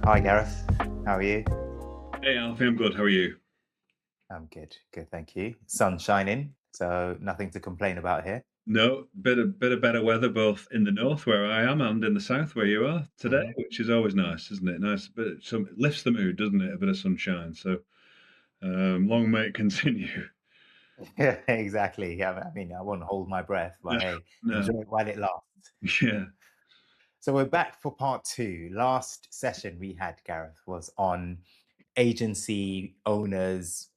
Hi Gareth, how are you? Hey Alfie, I'm good. How are you? I'm good, thank you. Sun shining, so nothing to complain about here. No, bit of better weather both in the north where I am and in the south where you are today, Mhm. which is always nice, isn't it? Nice, but some it lifts the mood, doesn't it? A bit of sunshine. So long may it continue. Yeah, exactly. Yeah, I mean, I won't hold my breath, No, but hey, no, enjoy it while it lasts. yeah, So we're back for part two. Last session we had, Gareth, was on agency owners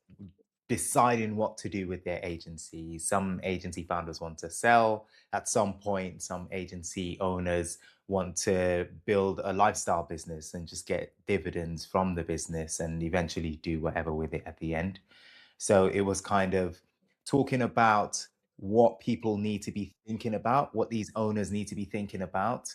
deciding what to do with their agency. Some agency founders want to sell at some point, some agency owners want to build a lifestyle business and just get dividends from the business and eventually do whatever with it at the end. So it was kind of talking about what people need to be thinking about, what these owners need to be thinking about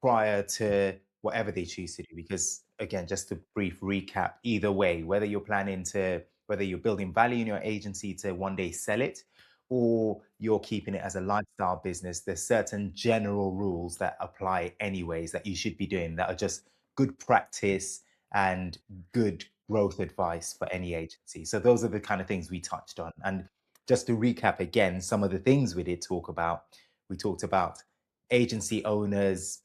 prior to whatever they choose to do. Because again, just a brief recap, either way, whether you're building value in your agency to one day sell it, or you're keeping it as a lifestyle business, there's certain general rules that apply anyways that you should be doing that are just good practice and good growth advice for any agency. So those are the kind of things we touched on. And just to recap again, some of the things we did talk about, we talked about agency owners,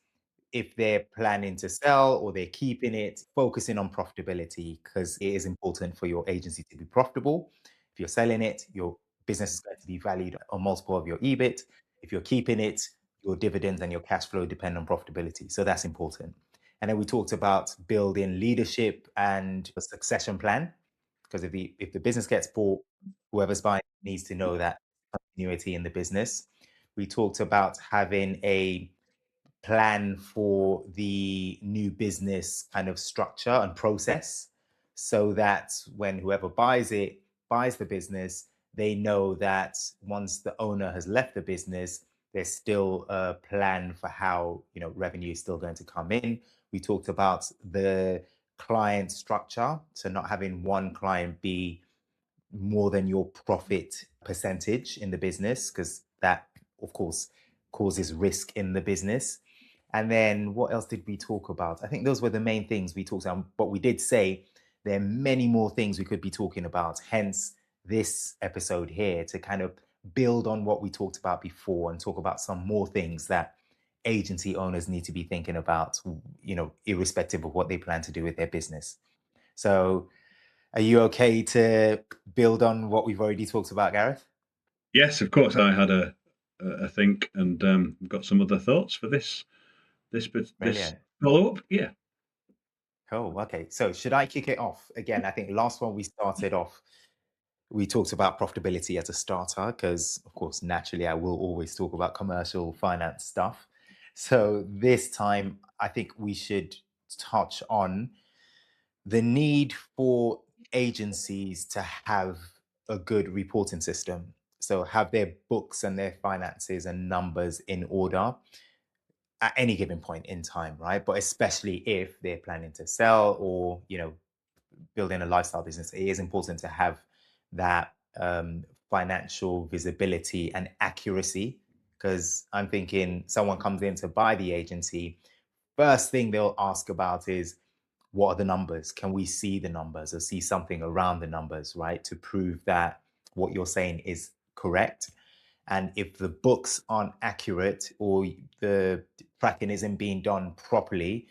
if they're planning to sell or they're keeping it, focusing on profitability because it is important for your agency to be profitable. If you're selling it, your business is going to be valued on multiple of your EBIT. If you're keeping it, your dividends and your cash flow depend on profitability. So that's important. And then we talked about building leadership and a succession plan because if the business gets bought, whoever's buying needs to know that continuity in the business. We talked about having a plan for the new business kind of structure and process so that when whoever buys the business, they know that once the owner has left the business, there's still a plan for how revenue is still going to come in. We talked about the client structure, so not having one client be more than your profit percentage in the business, because that, of course, causes risk in the business. And then what else did we talk about? I think those were the main things we talked about. But we did say there are many more things we could be talking about. Hence, this episode here to kind of build on what we talked about before and talk about some more things that agency owners need to be thinking about, irrespective of what they plan to do with their business. So, are you okay to build on what we've already talked about, Gareth? yes, of course. I had a think and got some other thoughts for this Brilliant. follow up. Yeah, Cool. Okay. So, should I kick it off? Again, I think last one we started off, we talked about profitability as a starter, because, of course, naturally, I will always talk about commercial finance stuff. So, this time, I think we should touch on the need for agencies to have a good reporting system. So, have their books and their finances and numbers in order at any given point in time, right? But especially if they're planning to sell or, building a lifestyle business, it is important to have that financial visibility and accuracy. Because I'm thinking someone comes in to buy the agency, first thing they'll ask about is, what are the numbers? Can we see the numbers or see something around the numbers, right? To prove that what you're saying is correct. And if the books aren't accurate or the tracking isn't being done properly,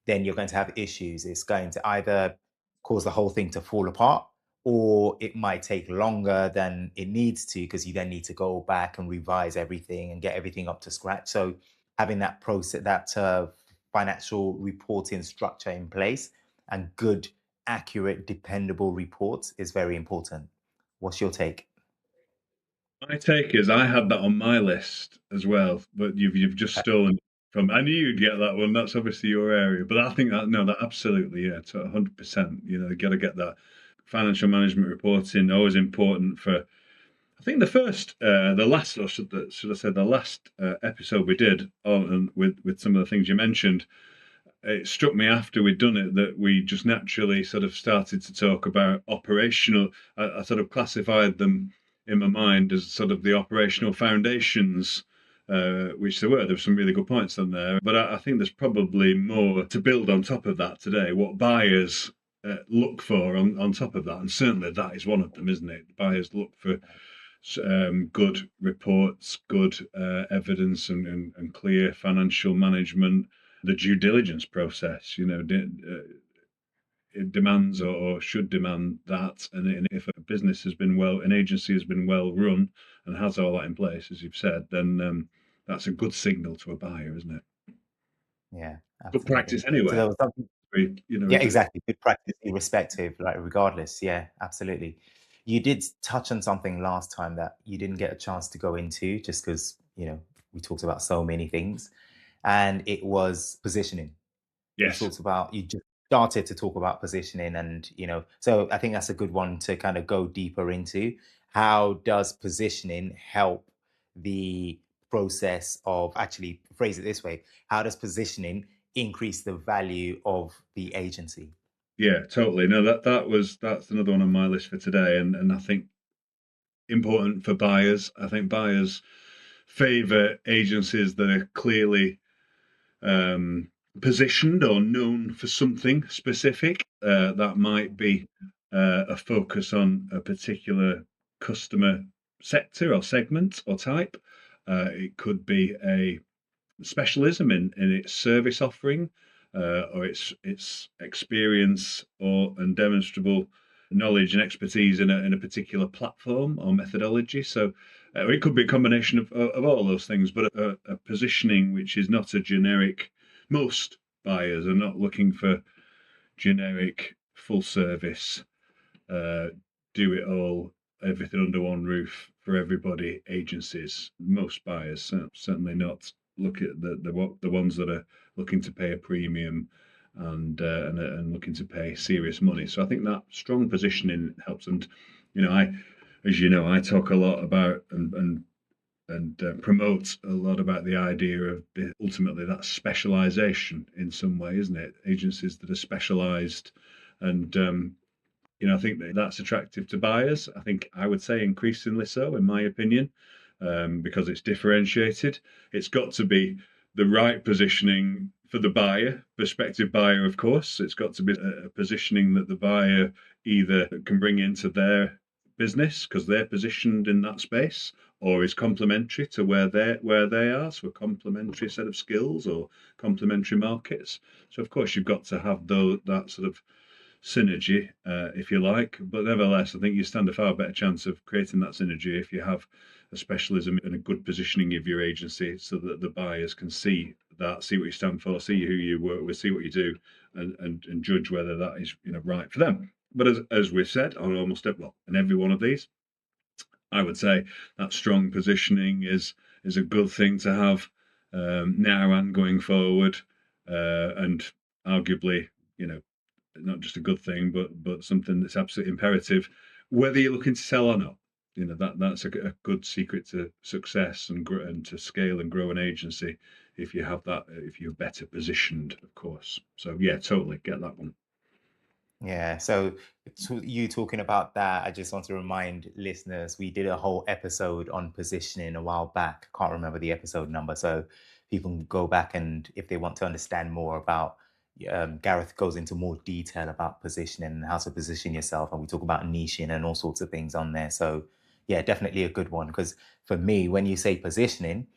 then you're going to have issues. It's going to either cause the whole thing to fall apart, or it might take longer than it needs to because you then need to go back and revise everything and get everything up to scratch. So having that process, that financial reporting structure in place and good, accurate, dependable reports is very important. What's your take? my take is I had that on my list as well, but you've just stolen it from. I knew you'd get that one. That's obviously your area, but I think that no, that absolutely, yeah, to 100%. You got to get that financial management reporting. Always important for. I think the last, or should I say, the last episode we did on with some of the things you mentioned. It struck me after we'd done it that we just naturally sort of started to talk about operational. I sort of classified them in my mind as sort of the operational foundations which there were some really good points on there. But I think there's probably more to build on top of that today. What buyers look for on top of that, and certainly that is one of them, isn't it? Buyers look for good reports, good evidence, and clear financial management. The due diligence process, it demands or should demand that. And if a business has been well, an agency has been well run and has all that in place, as you've said, then that's a good signal to a buyer, isn't it? Yeah, Good absolutely. practice So anyway. there was something. Yeah, Is it? exactly. Good practice, irrespective, like regardless. Yeah, absolutely. You did touch on something last time that you didn't get a chance to go into just because, we talked about so many things, and it was positioning. Yes. You just started to talk about positioning, and so I think that's a good one to kind of go deeper into. How does positioning help the process of, actually phrase it this way, how does positioning increase the value of the agency? Yeah, totally. No, that's another one on my list for today, and I think important for buyers. I think buyers favour agencies that are clearly um, positioned or known for something specific. That might be a focus on a particular customer sector or segment or type. It could be a specialism in its service offering, or its experience or and demonstrable knowledge and expertise in a particular platform or methodology. So it could be a combination of all those things, but a positioning which is not a generic. Most buyers are not looking for generic full service, uh, do it all, everything under one roof for everybody agencies. Most buyers certainly not look at the ones that are looking to pay a premium and looking to pay serious money. So I think that strong positioning helps. And I, as you know, I talk a lot about and promote a lot about the idea of ultimately that specialization in some way, isn't it? Agencies that are specialized and I think that's attractive to buyers. I think I would say increasingly so, in my opinion, because it's differentiated. It's got to be the right positioning for the buyer, prospective buyer, of course. It's got to be a positioning that the buyer either can bring into their business because they're positioned in that space, or is complementary to where they are, so a complementary set of skills or complementary markets. So of course you've got to have that sort of synergy, if you like. But nevertheless, I think you stand a far better chance of creating that synergy if you have a specialism and a good positioning of your agency so that the buyers can see that, see what you stand for, see who you work with, see what you do, and judge whether that is right for them. But as we've said on almost in every one of these, I would say that strong positioning is a good thing to have now and going forward, and arguably, you know, not just a good thing, but something that's absolutely imperative, whether you're looking to sell or not. That's a good secret to success and to scale and grow an agency if you have that, if you're better positioned, of course. So yeah, totally get that one. Yeah. So, you talking about that, I just want to remind listeners we did a whole episode on positioning a while back. I can't remember the episode number. So people can go back, and if they want to understand more about, Gareth goes into more detail about positioning and how to position yourself. And we talk about niching and all sorts of things on there. So, yeah, definitely a good one. Because for me, when you say positioning,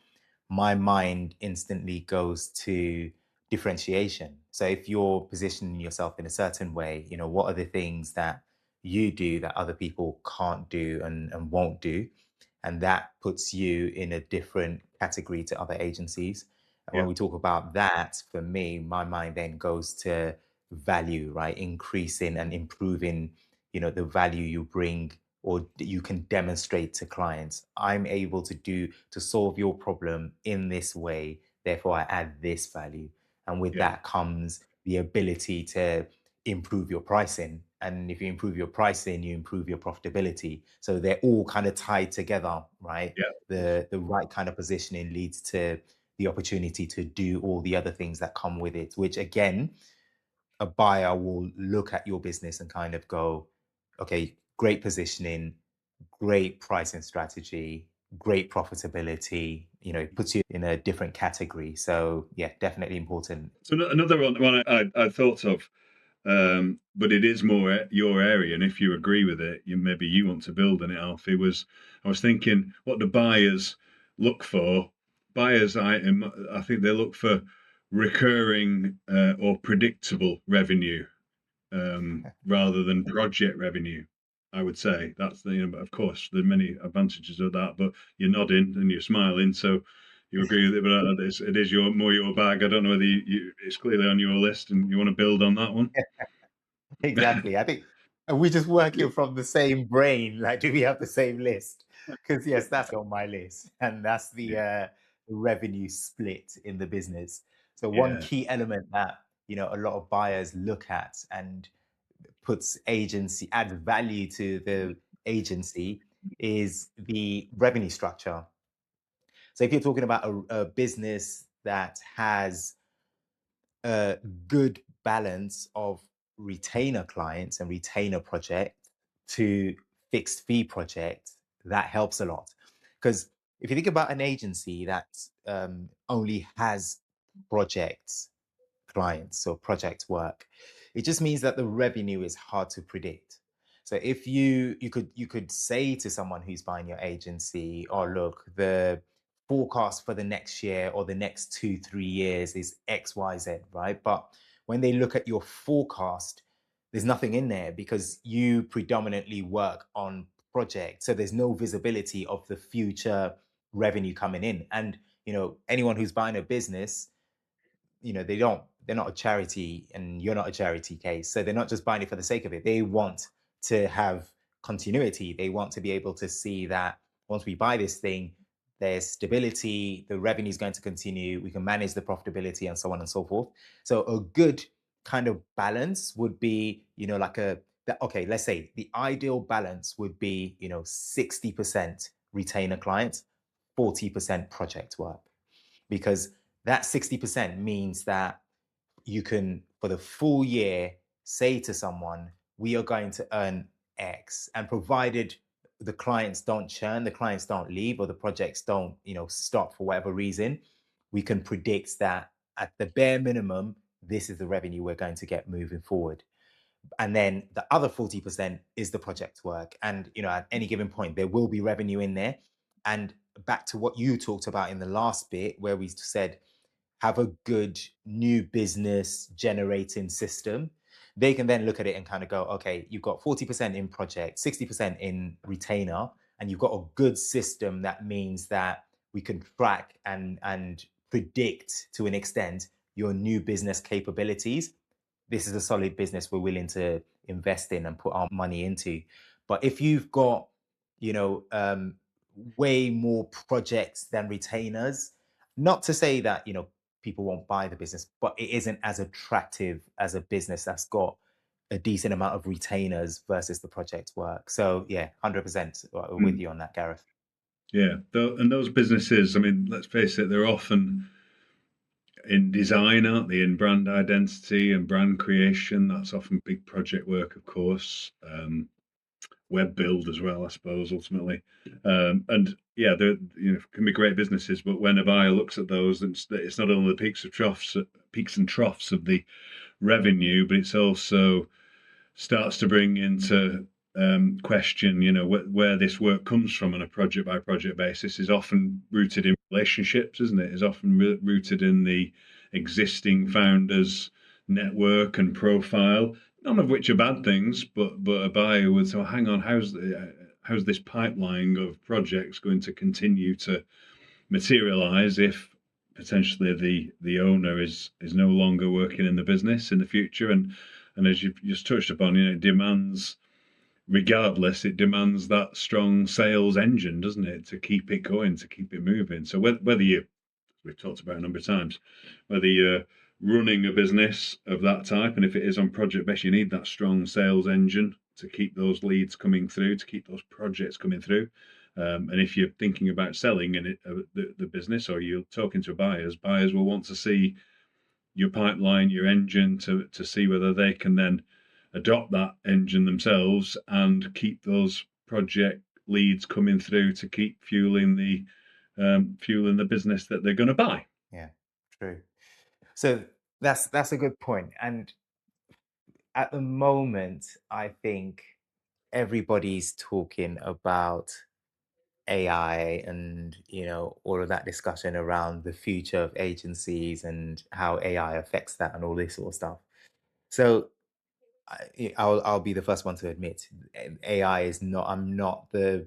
my mind instantly goes to differentiation. So if you're positioning yourself in a certain way, what are the things that you do that other people can't do and won't do? And that puts you in a different category to other agencies. And when Yeah, we talk about that, for me, my mind then goes to value, right? Increasing and improving, the value you bring or you can demonstrate to clients. I'm able to solve your problem in this way, therefore I add this value. And with yeah, that comes the ability to improve your pricing. And if you improve your pricing, you improve your profitability. So they're all kind of tied together, right? yeah, The right kind of positioning leads to the opportunity to do all the other things that come with it, which again, a buyer will look at your business and kind of go, okay, great positioning, great pricing strategy, great profitability. it puts you in a different category. So yeah, definitely important. So another one I thought of, but it is more your area, and if you agree with it, maybe you want to build on it, Alfie. I was thinking, what do buyers look for? Buyers, I think they look for recurring or predictable revenue rather than project revenue. I would say that's but of course, there are many advantages of that. But you're nodding and you're smiling, so you agree with it. But it is your bag. I don't know whether it's clearly on your list and you want to build on that one. Exactly. I think we're just working from the same brain. Like, do we have the same list? Because yes, that's on my list, and that's Yeah, the revenue split in the business. So one yeah, key element that a lot of buyers look at and puts agency adds value to the agency is the revenue structure. So if you're talking about a business that has a good balance of retainer clients and retainer projects to fixed fee projects, that helps a lot. Because if you think about an agency that only has projects, clients or project work, it just means that the revenue is hard to predict. So if you could say to someone who's buying your agency, oh look, the forecast for the next year or the next 2 3 years is XYZ, right? But when they look at your forecast, there's nothing in there because you predominantly work on projects, so there's no visibility of the future revenue coming in. And anyone who's buying a business, they're not a charity and you're not a charity case, so they're not just buying it for the sake of it. They want to have continuity. They want to be able to see that once we buy this thing, there's stability, the revenue is going to continue, we can manage the profitability and so on and so forth. So a good kind of balance would be, like okay, let's say the ideal balance would be 60% retainer clients, 40% project work, because that 60% means that you can, for the full year, say to someone, we are going to earn X. And provided the clients don't churn, the clients don't leave, or the projects don't, stop for whatever reason, we can predict that at the bare minimum, this is the revenue we're going to get moving forward. And then the other 40% is the project work. And at any given point, there will be revenue in there. And back to what you talked about in the last bit, where we said have a good new business generating system, they can then look at it and kind of go, okay, you've got 40% in project, 60% in retainer, and you've got a good system. That means that we can track and predict to an extent your new business capabilities. This is a solid business we're willing to invest in and put our money into. But if you've got, you know, um, way more projects than retainers, not to say that, people won't buy the business, but it isn't as attractive as a business that's got a decent amount of retainers versus the project work. So yeah, 100% with mm, you on that, Gareth. yeah. And those businesses, I mean, let's face it, they're often in design, aren't they? In brand identity and brand creation. That's often big project work, of course. Web build as well, I suppose, ultimately. And yeah, they're can be great businesses, but when a buyer looks at those, it's not only the peaks and troughs of the revenue, but it's also starts to bring into question, where this work comes from on a project by project basis is often rooted in relationships, isn't it? Is often rooted in the existing founders' network and profile. None of which are bad things, but a buyer would say, "Hang on, how's this pipeline of projects going to continue to materialize if potentially the owner is no longer working in the business in the future?" And as you've just touched upon, it demands, regardless, it demands that strong sales engine, doesn't it, to keep it going, to keep it moving. So whether you, we've talked about a number of times, whether you're running a business of that type, and if it is on project based, you need that strong sales engine to keep those leads coming through, to keep those projects coming through. And if you're thinking about selling the business, or you're talking to buyers will want to see your pipeline, your engine, to see whether they can then adopt that engine themselves, and, keep those project leads coming through, to keep fueling the growth of the business. So, yeah, I think that's a fueling the business that they're going to buy. Yeah, true. So that's a good point. And at the moment, I think everybody's talking about AI and all of that discussion around the future of agencies and how AI affects that and all this sort of stuff. So I'll be the first one to admit AI is not. I'm not the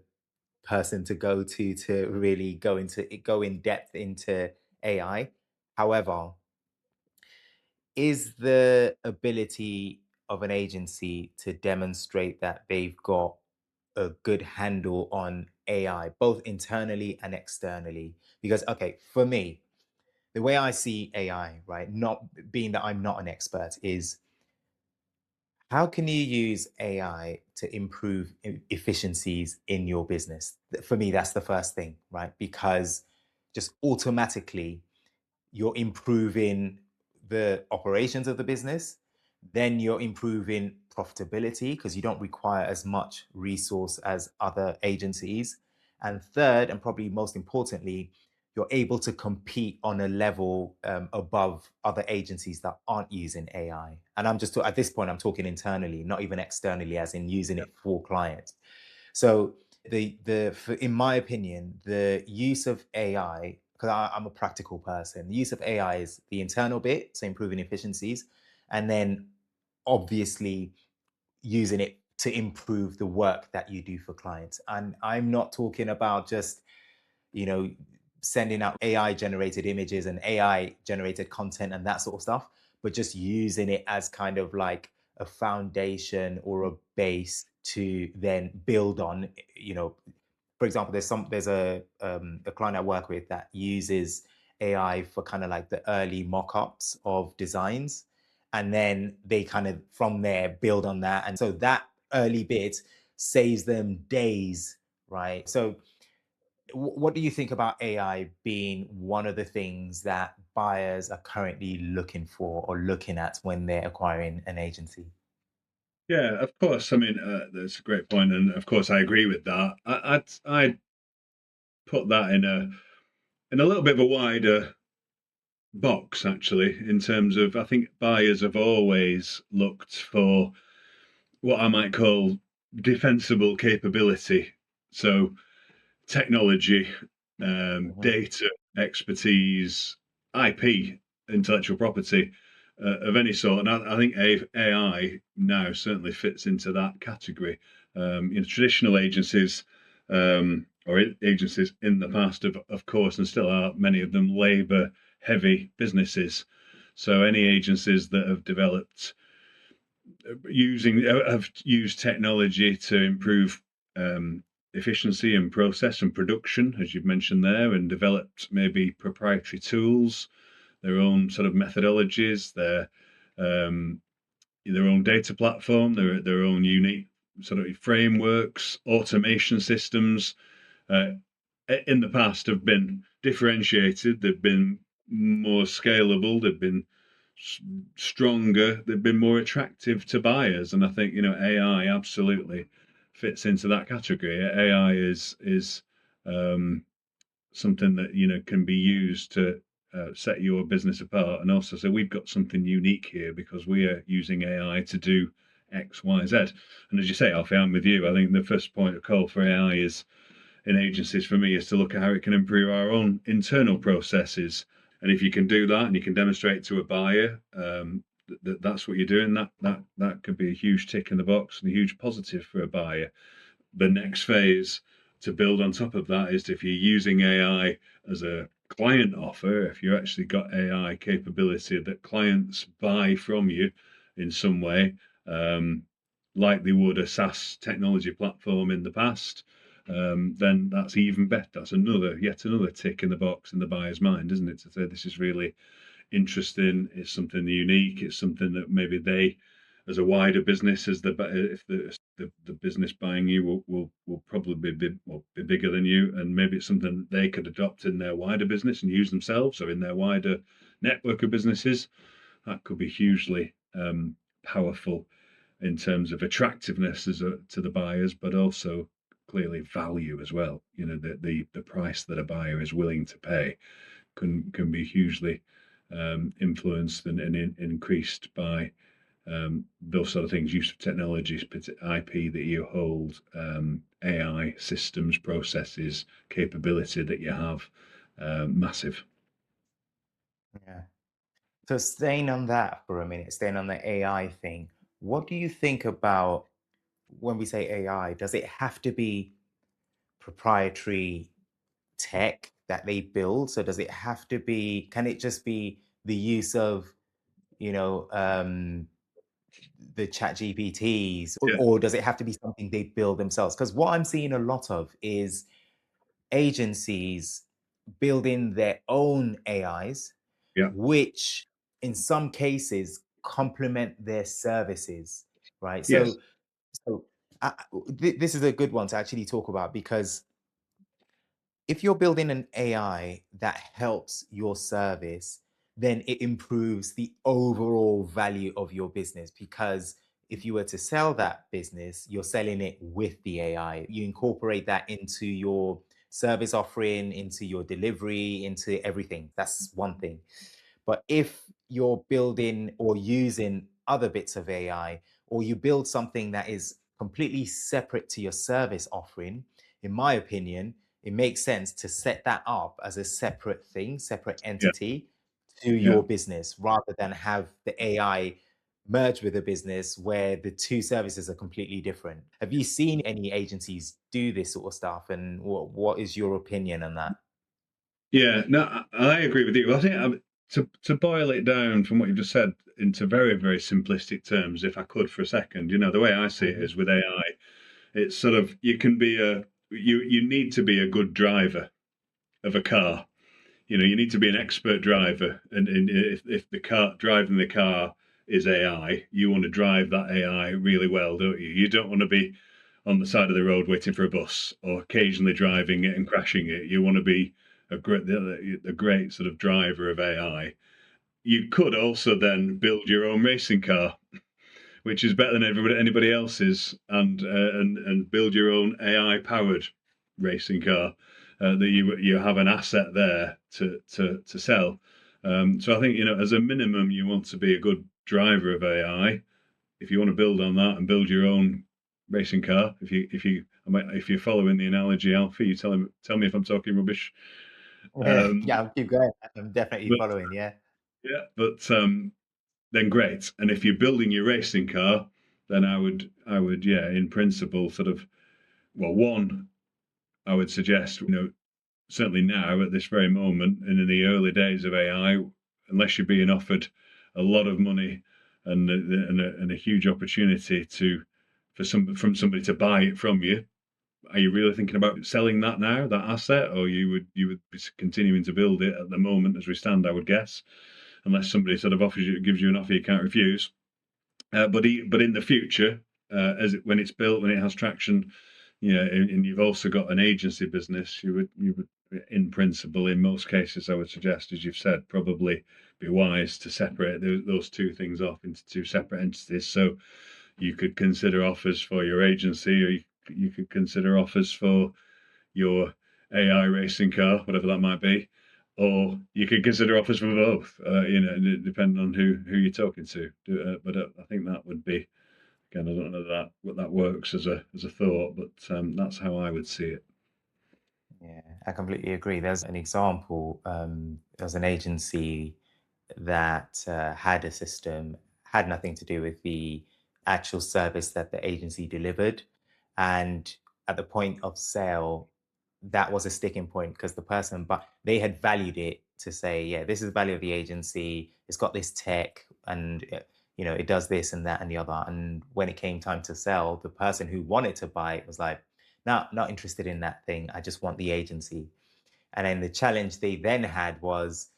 person to go to really go in depth into AI. However, is the ability of an agency to demonstrate that they've got a good handle on AI, both internally and externally? Because, okay, for me, the way I see AI, right, not being that I'm not an expert, is how can you use AI to improve efficiencies in your business? For me, that's the first thing, right? Because just automatically, you're improving the operations of the business, then you're improving profitability because you don't require as much resource as other agencies. And third, and probably most importantly, you're able to compete on a level above other agencies that aren't using AI. And at this point, I'm talking internally, not even externally, as in using Yeah. it for clients. So in my opinion, the use of AI, because I'm a practical person, the use of AI is the internal bit, so improving efficiencies, and then obviously using it to improve the work that you do for clients. And I'm not talking about just, you know, sending out AI generated images and AI generated content and that sort of stuff, but just using it as kind of like a foundation or a base to then build on. For example, there's a client I work with that uses AI for kind of like the early mock-ups of designs, and then they kind of from there build on that, and so that early bit saves them days, right? So what do you think about AI being one of the things that buyers are currently looking for or looking at when they're acquiring an agency? Yeah, of course. I mean, that's a great point, and of course, I agree with that. I'd put that in a little bit of a wider box, actually, in terms of I think buyers have always looked for what I might call defensible capability. So technology, Mhm. data, expertise, IP, intellectual property of any sort. And I think AI now certainly fits into that category. Traditional agencies or agencies in the past, of course, and still are many of them labor heavy businesses. So any agencies that have developed have used technology to improve um, efficiency and process and production, as you've mentioned there, and developed maybe proprietary tools, their own sort of methodologies, um, their own data platform, their own unique sort of frameworks, automation systems. Uh, in the past have been differentiated. They've been more scalable. They've been stronger. They've been more attractive to buyers, and I think AI absolutely fits into that category. AI is um, something that can be used to set your business apart, and also so we've got something unique here because we are using AI to do X, Y, Z. And as you say, Alfie, I'm with you. I think the first point of call for AI is in agencies for me is to look at how it can improve our own internal processes. And if you can do that and you can demonstrate to a buyer that's what you're doing, that could be a huge tick in the box and a huge positive for a buyer. The next phase to build on top of that is if you're using AI as a client offer, if you actually got AI capability that clients buy from you in some way, um, like they would a SaaS technology platform in the past, then that's even better. That's yet another tick in the box in the buyer's mind, isn't it? To say this is really interesting. It's something unique. It's something that maybe they, as a wider business, as if the business buying you will probably be bigger than you, and maybe it's something that they could adopt in their wider business and use themselves, or in their wider network of businesses. That could be hugely powerful in terms of attractiveness to the buyers, but also clearly value as well. You know, the price that a buyer is willing to pay can be hugely influenced and increased by those sort of things, use of technologies, IP that you hold, AI systems, processes, capability that you have, massive. Yeah. So staying on that for a minute, staying on the AI thing, what do you think about when we say AI? Does it have to be proprietary tech that they build? So does it have to be, can it just be the use of, you know, the chat GPTs, Yeah, or does it have to be something they build themselves? Because what I'm seeing a lot of is agencies building their own AIs, yeah, which in some cases complement their services, right? yes, So this is a good one to actually talk about because if you're building an AI that helps your service, then it improves the overall value of your business. Because if you were to sell that business, you're selling it with the AI. You incorporate that into your service offering, into your delivery, into everything. That's one thing. But if you're building or using other bits of AI, or you build something that is completely separate to your service offering, in my opinion, it makes sense to set that up as a separate thing, separate yeah, entity to yeah. your business rather than have the AI merge with a business where the two services are completely different. Have you seen any agencies do this sort of stuff? And what is your opinion on that? Yeah, no, I agree with you. I think to boil it down from what you just said into very, very simplistic terms, if I could for a second, you know, the way I see it Mhm. is with AI, it's sort of you can be a you need to be a good driver of a car. You know, you need to be an expert driver, and if the car driving the car is AI, you want to drive that AI really well, don't you? You don't want to be on the side of the road waiting for a bus or occasionally driving it and crashing it. You want to be a great sort of driver of AI. You could also then build your own racing car, which is better than anybody else's, and build your own AI powered racing car that you have an asset there to sell. So I think you know as a minimum you want to be a good driver of AI. If you want to build on that and build your own racing car, if you're following the analogy, Alfie, tell me if I'm talking rubbish. Yeah, Um, yeah, I'll keep going. I'm definitely but following. Yeah. yeah, but then great. And if you're building your racing car, then I would, yeah, in principle, sort of, well, one, I would suggest, you know, certainly now at this very moment and in the early days of AI, unless you're being offered a lot of money and a huge opportunity from somebody to buy it from you, are you really thinking about selling that now, that asset, or you would be continuing to build it at the moment as we stand? I would guess, unless somebody sort of gives you an offer you can't refuse. But in the future, when it's built, when it has traction, yeah, and you've also got an agency business, you would in principle, in most cases, I would suggest, as you've said, probably be wise to separate those two things off into two separate entities. So you could consider offers for your agency, or you could consider offers for your AI racing car, whatever that might be, or you could consider offers for both. You know, depending on who you're talking to. But I think that would be again. I don't know what that works as a thought, but that's how I would see it. Yeah, I completely agree. There's an example. There's an agency that had a system, had nothing to do with the actual service that the agency delivered. And at the point of sale, that was a sticking point because the person, but they had valued it to say, yeah, this is the value of the agency. It's got this tech and it does this and that and the other. And when it came time to sell, the person who wanted to buy it was like, no, not interested in that thing. I just want the agency. And then the challenge they then had was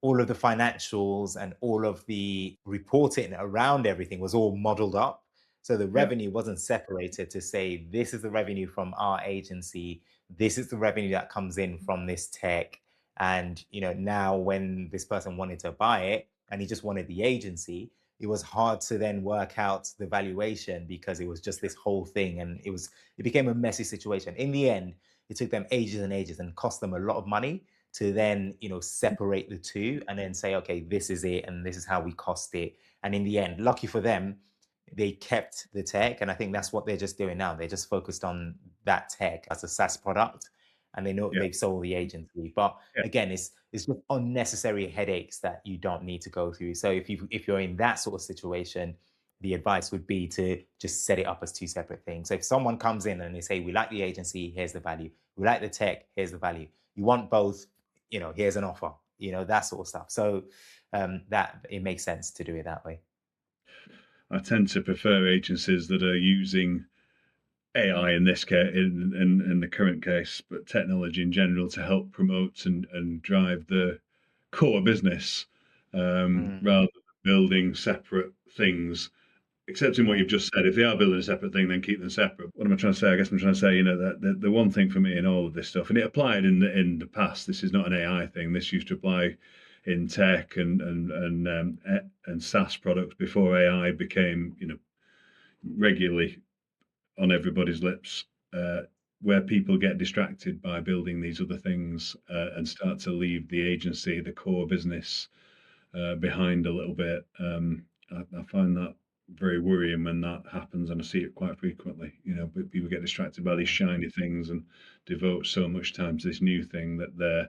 all of the financials and all of the reporting around everything was all modeled up. So the Yeah, revenue wasn't separated to say, this is the revenue from our agency, this is the revenue that comes in from this tech. And now when this person wanted to buy it and he just wanted the agency, it was hard to then work out the valuation because it was just this whole thing, and it became a messy situation. In the end, it took them ages and ages and cost them a lot of money to then separate the two and then say, okay, this is it and this is how we cost it. And in the end, lucky for them, they kept the tech, and I think that's what they're just doing now. They're just focused on that tech as a SaaS product, and they know Yeah. they've sold the agency. But Yeah. again, it's just unnecessary headaches that you don't need to go through. So if you're in that sort of situation, the advice would be to just set it up as two separate things. So if someone comes in and they say, we like the agency, here's the value. We like the tech, here's the value. You want both, here's an offer, that sort of stuff. So that it makes sense to do it that way. I tend to prefer agencies that are using AI in this case, in the current case, but technology in general to help promote and drive the core business, Mm, rather than building separate things. Except in what yeah, you've just said, if they are building a separate thing, then keep them separate. What am I trying to say? I guess I'm trying to say, that the one thing for me in all of this stuff, and it applied in the past. This is not an AI thing. This used to apply in tech and SaaS products before AI became regularly on everybody's lips, uh, where people get distracted by building these other things, and start to leave the agency, the core business, behind a little bit. I find that very worrying when that happens, and I see it quite frequently. But people get distracted by these shiny things and devote so much time to this new thing that their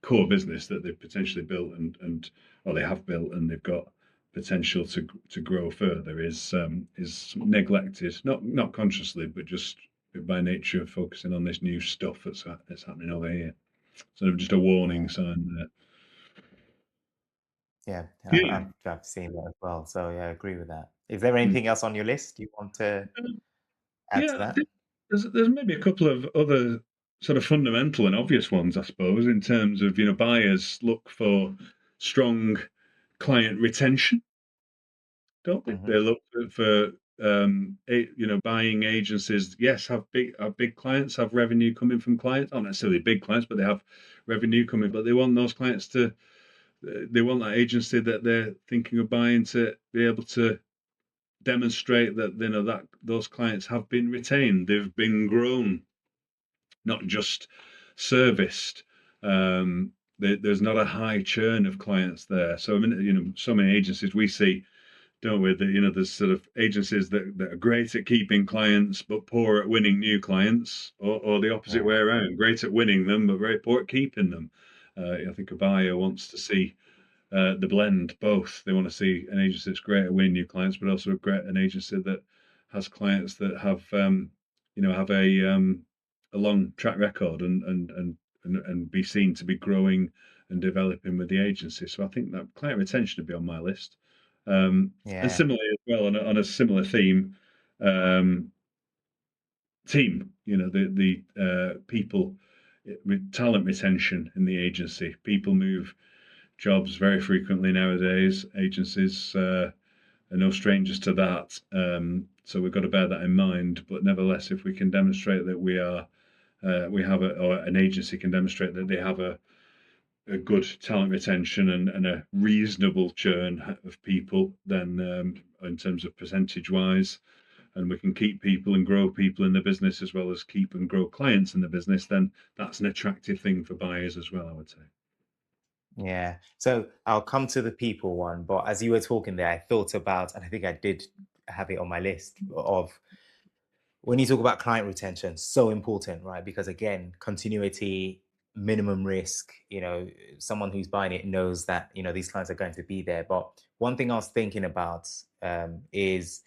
core business that they've potentially built and or they have built and they've got potential to grow further is neglected, not consciously, but just by nature of focusing on this new stuff that's happening over here. So just a warning yeah, sign there. yeah. Yeah. I've seen that as well. So yeah, I agree with that. Is there Mm. anything else on your list you want to add to Yeah, I that? think there's maybe a couple of other sort of fundamental and obvious ones, I suppose, in terms of, buyers look for strong client retention, don't they? Hmm. They look for buying agencies. Yes, have big clients, have revenue coming from clients, not necessarily big clients, but they have revenue coming. But they want those clients to, they want that agency that they're thinking of buying to be able to demonstrate that that those clients have been retained, they've been grown, not just serviced. There's not a high churn of clients there. So I mean, so many agencies we see, don't we? That there's sort of agencies that are great at keeping clients but poor at winning new clients, or the opposite Yeah, way around, great at winning them but very poor at keeping them. I think a buyer wants to see the blend, both. They want to see an agency that's great at winning new clients, but also an agency that has clients that have a long track record and be seen to be growing and developing with the agency. So I think that client retention would be on my list. And yeah, similarly as well, on a similar theme, um, team. The people with talent retention in the agency. People move jobs very frequently nowadays. Agencies are no strangers to that. So we've got to bear that in mind. But nevertheless, if we can demonstrate that we have or an agency can demonstrate that they have a good talent retention and a reasonable churn of people, then in terms of percentage wise, and we can keep people and grow people in the business as well as keep and grow clients in the business, then that's an attractive thing for buyers as well, I would say. yeah. So I'll come to the people one, but as you were talking there, I thought about, and I think I did have it on my list of when you talk about client retention, so important, right? Because again, continuity, minimum risk, someone who's buying it knows that, these clients are going to be there. But one thing I was thinking about is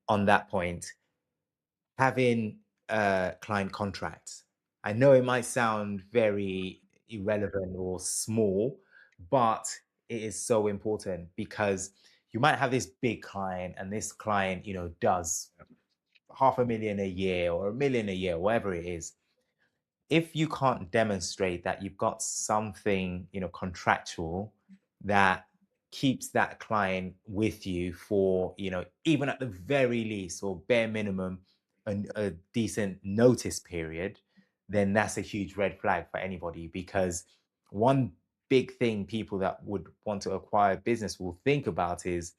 on that point, having client contracts. I know it might sound very irrelevant or small, but it is so important because you might have this big client and this client, does 500,000 a year or 1 million a year, whatever it is. If you can't demonstrate that you've got something, contractual that keeps that client with you for, even at the very least or bare minimum, a decent notice period, then that's a huge red flag for anybody. Because one big thing people that would want to acquire business will think about is,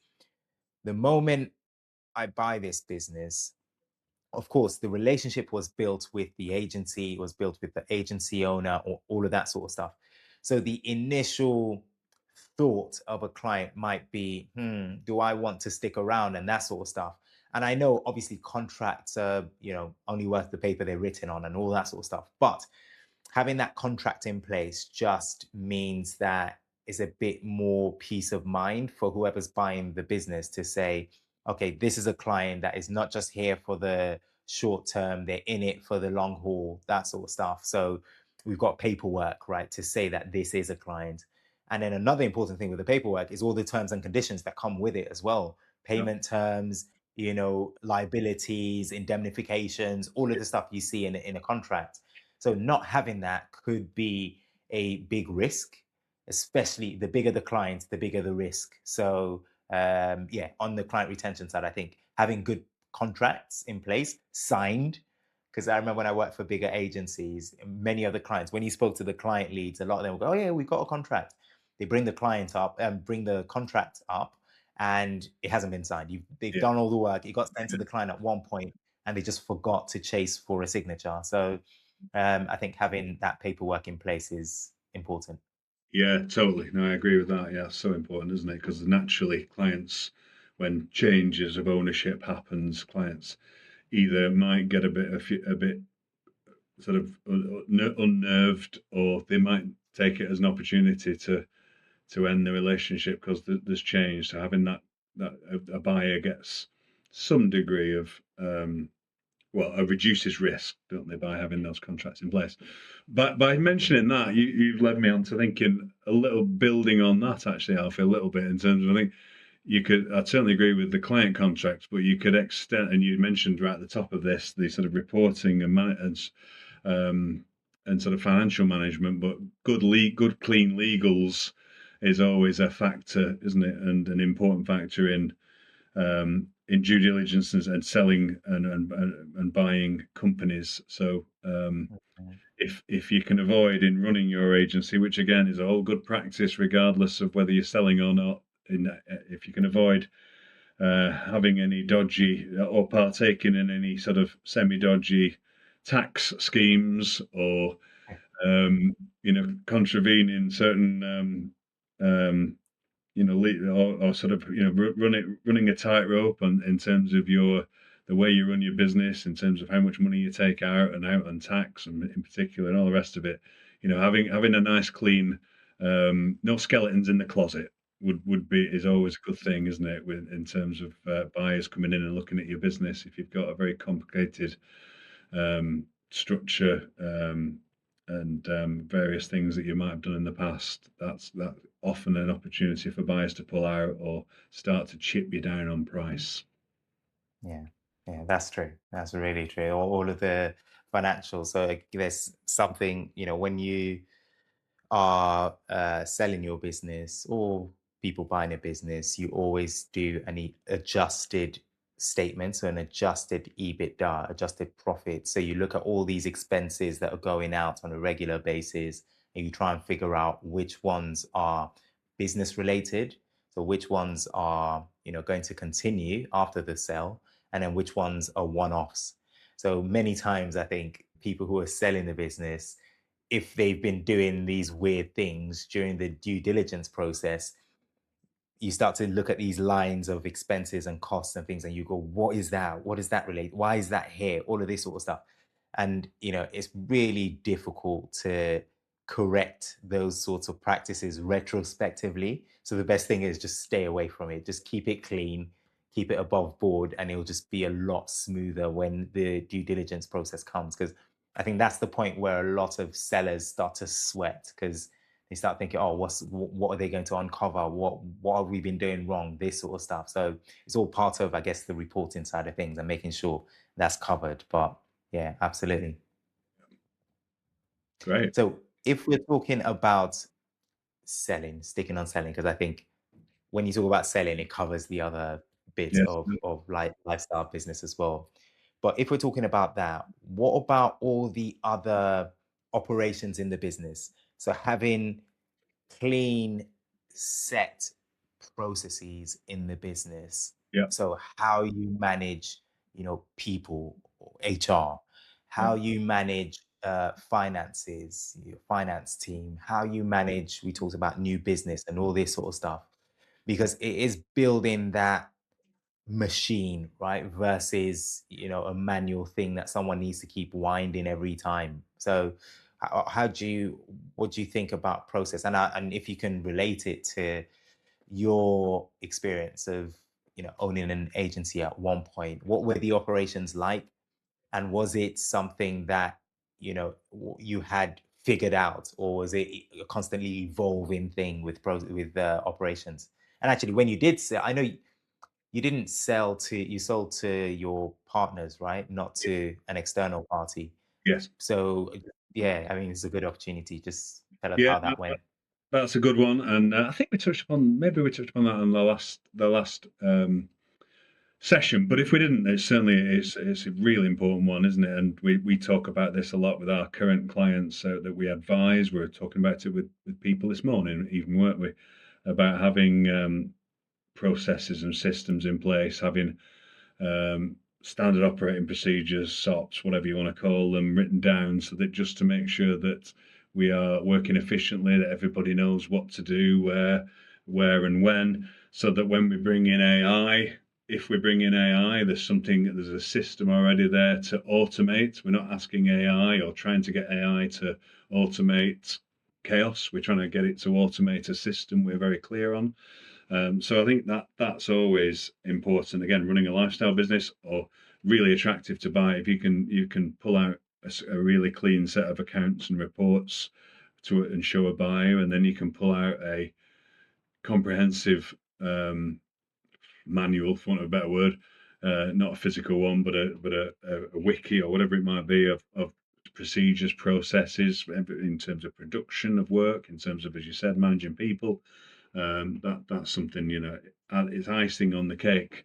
The moment I buy this business, of course, the relationship was built with the agency, it was built with the agency owner, or all of that sort of stuff. So the initial thought of a client might be, do I want to stick around and that sort of stuff. And I know obviously contracts are, only worth the paper they're written on and all that sort of stuff. But having that contract in place just means that is a bit more peace of mind for whoever's buying the business to say, okay, this is a client that is not just here for the short term, they're in it for the long haul, that sort of stuff. So we've got paperwork, right, to say that this is a client. And then another important thing with the paperwork is all the terms and conditions that come with it as well. Yeah. Payment terms, liabilities, indemnifications, all of the stuff you see in a contract. So not having that could be a big risk, especially the bigger the client, the bigger the risk. So yeah, on the client retention side, I think having good contracts in place, signed, because I remember when I worked for bigger agencies, many of the clients, when you spoke to the client leads, a lot of them will go, "Oh yeah, we've got a contract." They bring the client up and bring the contract up, and it hasn't been signed. They've Yeah. done all the work. It got sent to the client at one point, and they just forgot to chase for a signature. So I think having that paperwork in place is important. Yeah, totally. No, I agree with that. Yeah, so important, isn't it? Because naturally, clients, when changes of ownership happens, clients either might get a bit sort of unnerved, or they might take it as an opportunity to end the relationship because there's change. So having that a buyer gets some degree of well, it reduces risk, don't they, by having those contracts in place? But by mentioning that, you've led me on to thinking a little, building on that actually, Alfie, a little bit in terms of I think I'd certainly agree with the client contracts, but you could extend, and you mentioned right at the top of this, the sort of reporting um, and sort of financial management, but good clean legals is always a factor, isn't it? And an important factor in due diligence and selling and buying companies. So Mhm. if you can avoid in running your agency, which again is all good practice, regardless of whether you're selling or not, if you can avoid having any dodgy or partaking in any sort of semi-dodgy tax schemes or contravening certain or sort of running a tightrope on in terms of the way you run your business, in terms of how much money you take out on tax, and in particular, and all the rest of it. Having a nice clean, no skeletons in the closet would be is always a good thing, isn't it? In terms of buyers coming in and looking at your business, if you've got a very complicated structure and various things that you might have done in the past, that often an opportunity for buyers to pull out or start to chip you down on price. Yeah, yeah, that's true. That's really true. All of the financials. So like, there's something, when you are selling your business or people buying a business, you always do an adjusted statement, so an adjusted EBITDA, adjusted profit. So you look at all these expenses that are going out on a regular basis, and you try and figure out which ones are business related, so which ones are going to continue after the sale, and then which ones are one-offs. So many times, I think people who are selling the business, if they've been doing these weird things during the due diligence process, you start to look at these lines of expenses and costs and things, and you go, what is that? What does that relate? Why is that here? All of this sort of stuff. And, it's really difficult to correct those sorts of practices retrospectively. So the best thing is just stay away from it. Just keep it clean, keep it above board, and it'll just be a lot smoother when the due diligence process comes. Because I think that's the point where a lot of sellers start to sweat because they start thinking, oh, what are they going to uncover? What have we been doing wrong? This sort of stuff. So it's all part of, I guess, the reporting side of things and making sure that's covered. But yeah, absolutely. Great. So if we're talking about selling, sticking on selling, because I think when you talk about selling, it covers the other bits Yes. of lifestyle business as well. But if we're talking about that, what about all the other operations in the business? So having clean, set processes in the business. Yeah. So how you manage, people, or HR, Yeah. how you manage finances, your finance team, how you manage, we talked about new business and all this sort of stuff, because it is building that machine, right? Versus, a manual thing that someone needs to keep winding every time. So what do you think about process? And if you can relate it to your experience of, owning an agency at one point, what were the operations like? And was it something that, you had figured out, or was it a constantly evolving thing with operations? And actually, when you did sell, I know you didn't sell to, you sold to your partners, right? Not to an external party. Yes. So yeah, I mean, it's a good opportunity. Just tell us Yeah. how that went. That's a good one, and I think we touched upon that on the last session. But if we didn't, it's a really important one, isn't it? And we talk about this a lot with our current clients that we advise. We were talking about it with people this morning, even weren't we, about having processes and systems in place, having standard operating procedures, SOPs, whatever you want to call them, written down so that just to make sure that we are working efficiently, that everybody knows what to do, where and when, so that when we bring in AI, if we bring in AI, there's a system already there to automate. We're not asking AI or trying to get AI to automate chaos. We're trying to get it to automate a system we're very clear on. So I think that's always important. Again, running a lifestyle business or really attractive to buy if you can pull out a really clean set of accounts and reports to and show a buyer, and then you can pull out a comprehensive manual, for want of a better word, not a physical one, but a wiki or whatever it might be of procedures, processes in terms of production of work, in terms of, as you said, managing people. That's something, it's icing on the cake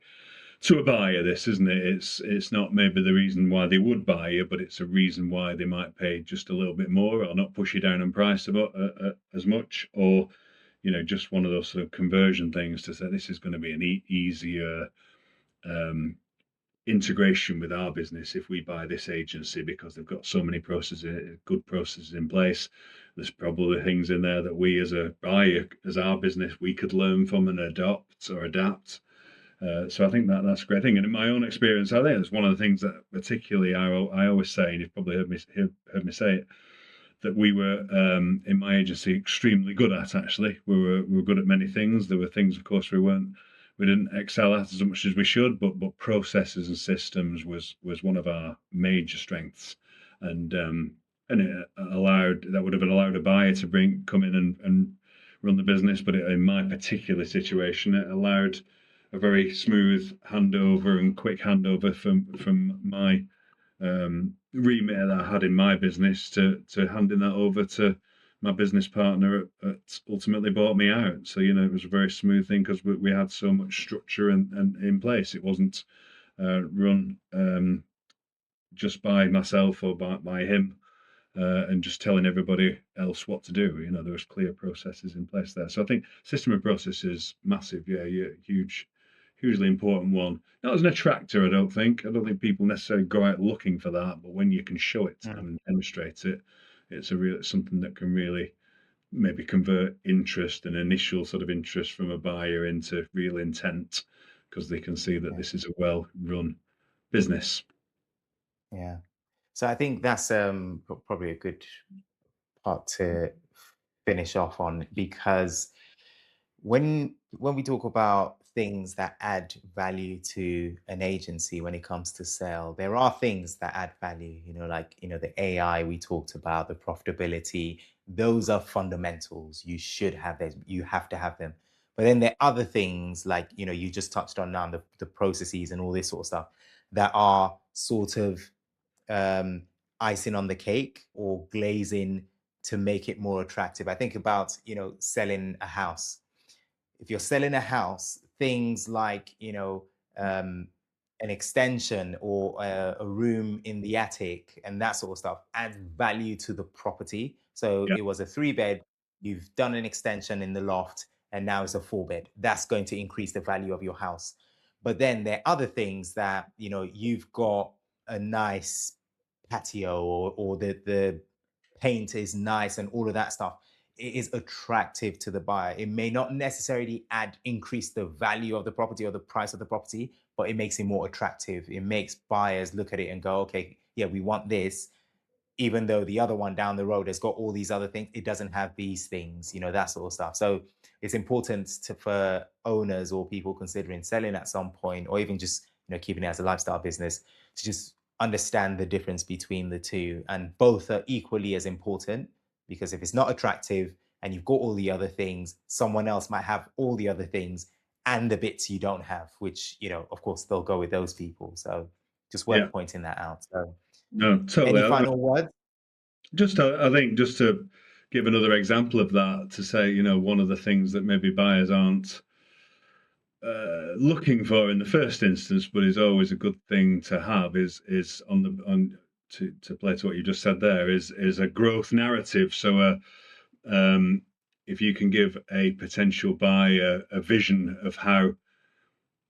to a buyer. This, isn't it? It's not maybe the reason why they would buy you, but it's a reason why they might pay just a little bit more or not push you down on price about as much, or just one of those sort of conversion things to say this is going to be an easier um, integration with our business if we buy this agency because they've got so many processes, good processes in place. There's probably things in there that we as a buyer, as our business, we could learn from and adopt or adapt. So I think that's a great thing. And in my own experience, I think it's one of the things that particularly I always say, and you've probably heard me say it, that we were in my agency extremely good at. Actually, we were good at many things. There were things, of course, we didn't excel at as much as we should, but processes and systems was one of our major strengths, and it allowed that would have allowed a buyer to come in and run the business, but in my particular situation, it allowed a very smooth handover and quick handover from my remit that I had in my business to handing that over to my business partner at ultimately bought me out. So it was a very smooth thing because we had so much structure and in place. It wasn't run just by myself or by him and just telling everybody else what to do. There was clear processes in place there. So I think system and process is massive. Yeah, yeah, hugely important one. Not as an attractor, I don't think. I don't think people necessarily go out looking for that, but when you can show it Mm, and demonstrate it, it's something that can really maybe convert interest and initial sort of interest from a buyer into real intent because they can see that yeah, this is a well-run business. yeah. So I think that's probably a good part to finish off on, because when we talk about things that add value to an agency when it comes to sale, there are things that add value, like, the AI we talked about, the profitability. Those are fundamentals. You should have them. You have to have them. But then there are other things like, you just touched on now, the processes and all this sort of stuff that are sort of um, icing on the cake or glazing to make it more attractive. I think about, selling a house. If you're selling a house, things like, um, an extension or a room in the attic and that sort of stuff adds value to the property. So Yeah, it was a 3 bed, you've done an extension in the loft, and now it's a 4 bed. That's going to increase the value of your house. But then there are other things that, you've got a nice patio, or the paint is nice and all of that stuff. It is attractive to the buyer. It may not necessarily increase the value of the property or the price of the property, but it makes it more attractive. It makes buyers look at it and go, okay, yeah, we want this, even though the other one down the road has got all these other things. It doesn't have these things, that sort of stuff. So it's important for owners or people considering selling at some point, or even just keeping it as a lifestyle business, to just understand the difference between the two. And both are equally as important, because if it's not attractive and you've got all the other things, someone else might have all the other things and the bits you don't have, which, of course, they'll go with those people. So just Yeah. worth pointing that out. So No, totally. any final words? I think just to give another example of that, to say, one of the things that maybe buyers aren't looking for in the first instance, but is always a good thing to have, is on to play to what you just said there, is a growth narrative. So if you can give a potential buyer a vision of how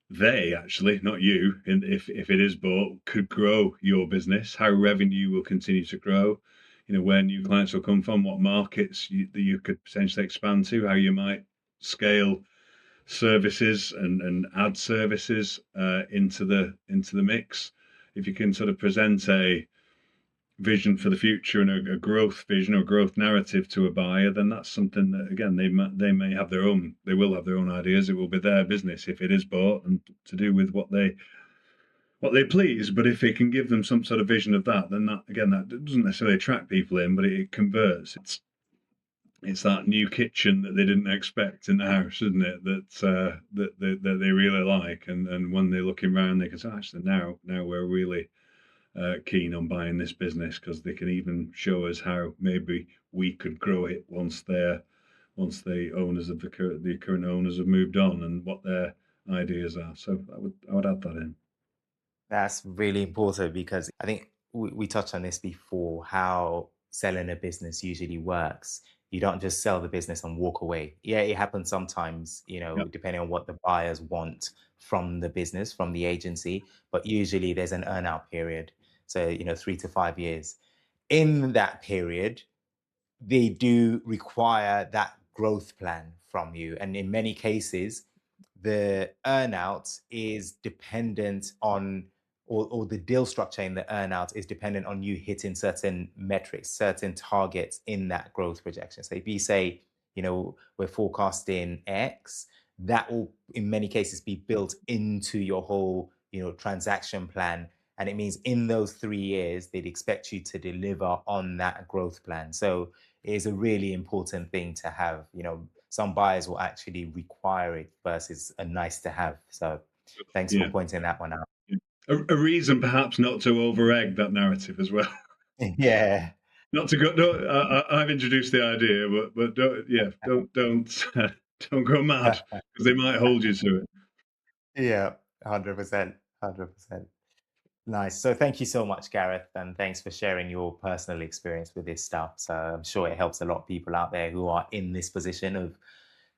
they actually, not you, if it is bought, could grow your business, how revenue will continue to grow, where new clients will come from, what markets that you could potentially expand to, how you might scale services and add services into the mix. If you can sort of present a vision for the future and a growth vision or growth narrative to a buyer, then that's something that, again, they may have they will have their own ideas. It will be their business if it is bought, and to do with what they please. But if it can give them some sort of vision of that, then that, again, that doesn't necessarily attract people in, but it converts. It's that new kitchen that they didn't expect in the house, isn't it? That they really like, and when they're looking around, they can say, actually, now we're really keen on buying this business, because they can even show us how maybe we could grow it once the owners of the current owners have moved on, and what their ideas are. So I would add that in. That's really important, because I think we touched on this before, how selling a business usually works. You don't just sell the business and walk away. Yeah, it happens sometimes, Yeah, depending on what the buyers want from the business, from the agency, but usually there's an earnout period. So, 3 to 5 years. In that period, they do require that growth plan from you. And in many cases, the earnout is dependent on, or the deal structure in the earnout is dependent on you hitting certain metrics, certain targets in that growth projection. So if you say, we're forecasting X, that will in many cases be built into your whole, transaction plan. And it means in those 3 years, they'd expect you to deliver on that growth plan. So it is a really important thing to have. Some buyers will actually require it versus a nice to have. So thanks for yeah. pointing that one out. Yeah. A reason perhaps not to over egg that narrative as well. Yeah. Not to go. No, I've introduced the idea, but don't, yeah, don't don't go mad, because they might hold you to it. Yeah, 100%. 100%. Nice. So thank you so much, Gareth, and thanks for sharing your personal experience with this stuff. So I'm sure it helps a lot of people out there who are in this position of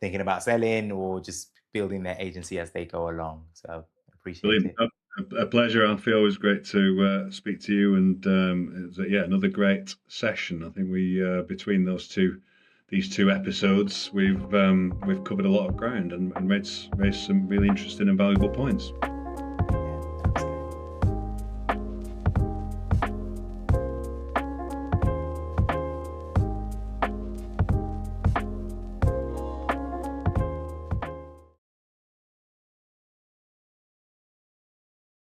thinking about selling or just building their agency as they go along. So appreciate Brilliant. it. A pleasure, Alfie. Always great to speak to you. And yeah, another great session. I think we between these two episodes, we've covered a lot of ground, and raised some really interesting and valuable points.